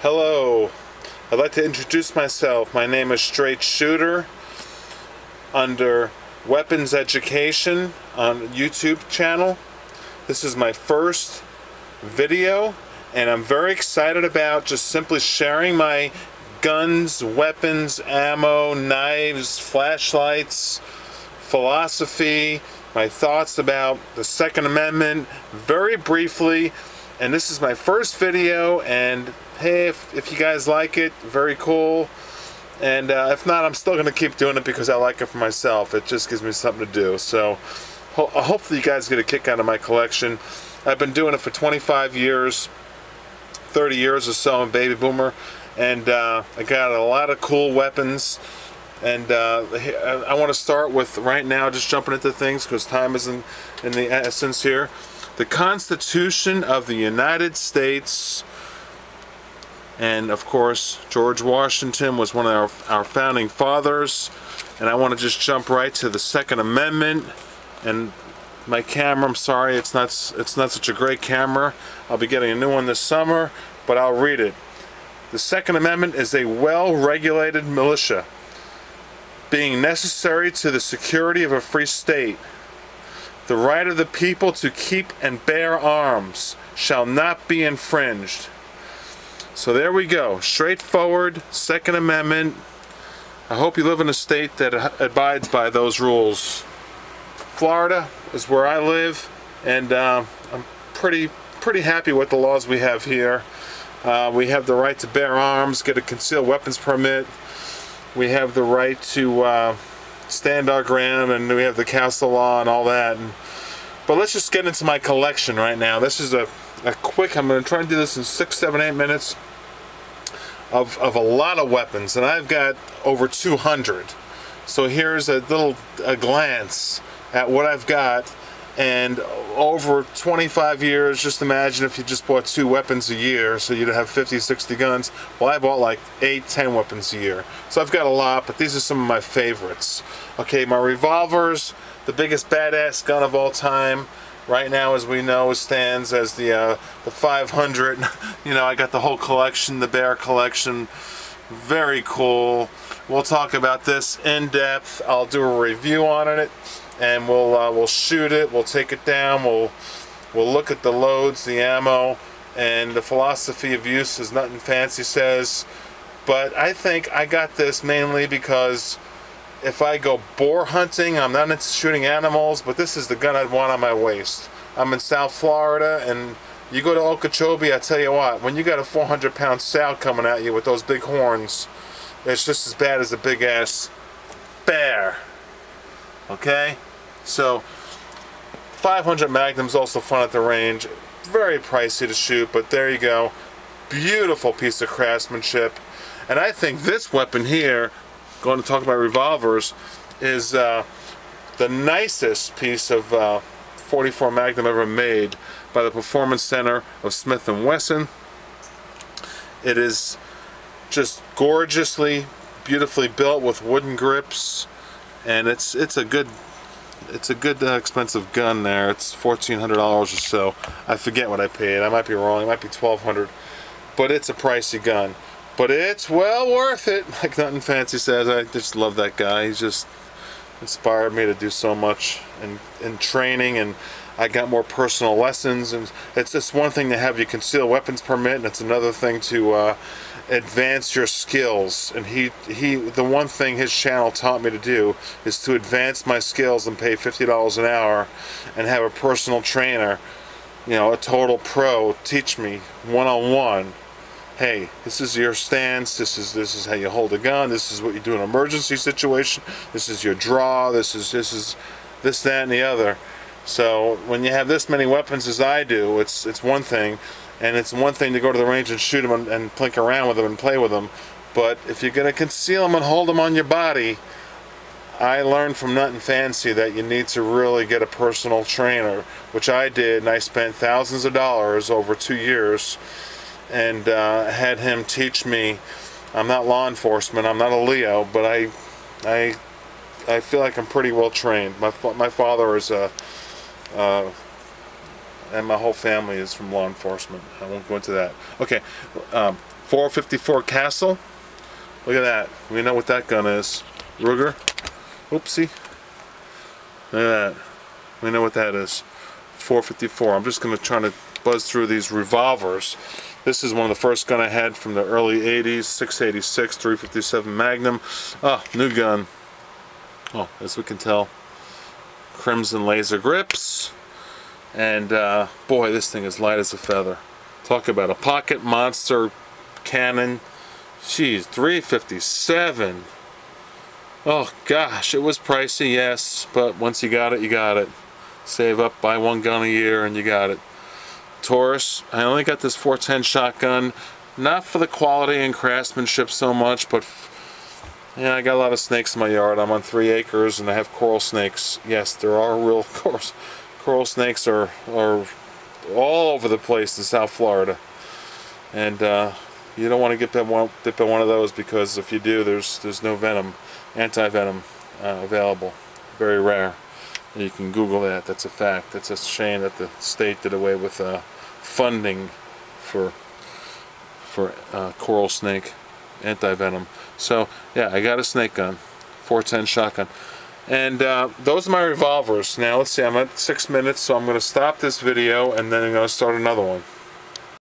Hello, I'd like to introduce myself. My name is Straight Shooter under Weapons Education on YouTube channel. This is my first video and I'm very excited about just simply sharing my guns, weapons, ammo, knives, flashlights, philosophy, my thoughts about the Second Amendment very briefly. And this is my first video, and hey, if you guys like it, very cool. And if not, I'm still going to keep doing it because I like it for myself. It just gives me something to do. So hopefully you guys get a kick out of my collection. I've been doing it for 25 years, 30 years or so. I'm a baby boomer. And I got a lot of cool weapons. And I want to start with, right now, just jumping into things because time isn't in the essence here. The Constitution of the United States, and of course George Washington was one of our founding fathers. And I want to just jump right to the Second Amendment. And my camera, I'm sorry, it's not such a great camera. I'll be getting a new one this summer, but I'll read it. The Second Amendment is a well-regulated militia, being necessary to the security of a free state. The right of the people to keep and bear arms shall not be infringed. So there we go. Straightforward Second Amendment. I hope you live in a state that abides by those rules. Florida is where I live, and I'm pretty happy with the laws we have here. We have the right to bear arms, get a concealed weapons permit. We have the right to stand our ground, and we have the casull law and all that. But let's just get into my collection right now. This is a quick, I'm going to try and do this in 6, 7, 8 minutes of a lot of weapons, and I've got over 200. So here's a glance at what I've got. And over 25 years, just imagine if you just bought 2 weapons a year, so you'd have 50, 60 guns. Well, I bought like 8, 10 weapons a year. So I've got a lot, but these are some of my favorites. Okay, my revolvers, the biggest badass gun of all time. Right now, as we know, stands as the 500. You know, I got the whole collection, the bear collection. Very cool. We'll talk about this in depth. I'll do a review on it. And we'll shoot it, we'll take it down, we'll look at the loads, the ammo, and the philosophy of use, as nothing fancy says. But I think I got this mainly because if I go boar hunting, I'm not into shooting animals, but this is the gun I'd want on my waist. I'm in South Florida, and you go to Okeechobee, I tell you what, when you got a 400-pound sow coming at you with those big horns, it's just as bad as a big-ass bear. Okay? So 500 Magnum's also fun at the range. Very pricey to shoot, but there you go. Beautiful piece of craftsmanship. And I think this weapon here, going to talk about revolvers, is the nicest piece of 44 Magnum ever made by the Performance Center of Smith & Wesson. It is just gorgeously, beautifully built with wooden grips. And it's a good expensive gun there. It's $1,400 or so. I forget what I paid. I might be wrong. It might be $1,200. But it's a pricey gun. But it's well worth it. Like nothing fancy says. I just love that guy. He's just inspired me to do so much in training, and I got more personal lessons. And it's just one thing to have your concealed weapons permit, and it's another thing to advance your skills. And the one thing his channel taught me to do is to advance my skills and pay $50 an hour and have a personal trainer, you know, a total pro, teach me one-on-one. Hey, this is your stance, this is how you hold a gun, this is what you do in an emergency situation, this is your draw, this is this, that, and the other. So when you have this many weapons as I do, it's one thing. And it's one thing to go to the range and shoot them and plink around with them and play with them. But if you're going to conceal them and hold them on your body, I learned from Nothing Fancy that you need to really get a personal trainer, which I did, and I spent thousands of dollars over 2 years and had him teach me. I'm not law enforcement, I'm not a Leo, but I feel like I'm pretty well trained. My father is a and my whole family is from law enforcement. I won't go into that. Okay, 454 Casull. Look at that. We know what that gun is. Ruger. Oopsie. Look at that. We know what that is. 454. I'm just going to try to buzz through these revolvers. This is one of the first gun I had from the early 80s. 686, 357 Magnum. Oh, new gun. Oh, as we can tell, crimson laser grips. And boy, this thing is light as a feather. Talk about a pocket monster cannon. Jeez, 357. Oh gosh, it was pricey, yes, but once you got it, you got it. Save up, buy one gun a year, and you got it. Taurus. I only got this 410 shotgun, not for the quality and craftsmanship so much, but yeah, I got a lot of snakes in my yard. I'm on 3 acres, and I have coral snakes. Yes, there are real coral snakes are all over the place in South Florida, and you don't want to dip in one of those, because if you do, there's no venom, anti-venom available. Very rare. And you can Google that. That's a fact. It's a shame that the state did away with funding for coral snake anti-venom. So yeah, I got a snake gun, 410 shotgun, and those are my revolvers. Now let's see, I'm at 6 minutes, so I'm going to stop this video and then I'm going to start another one.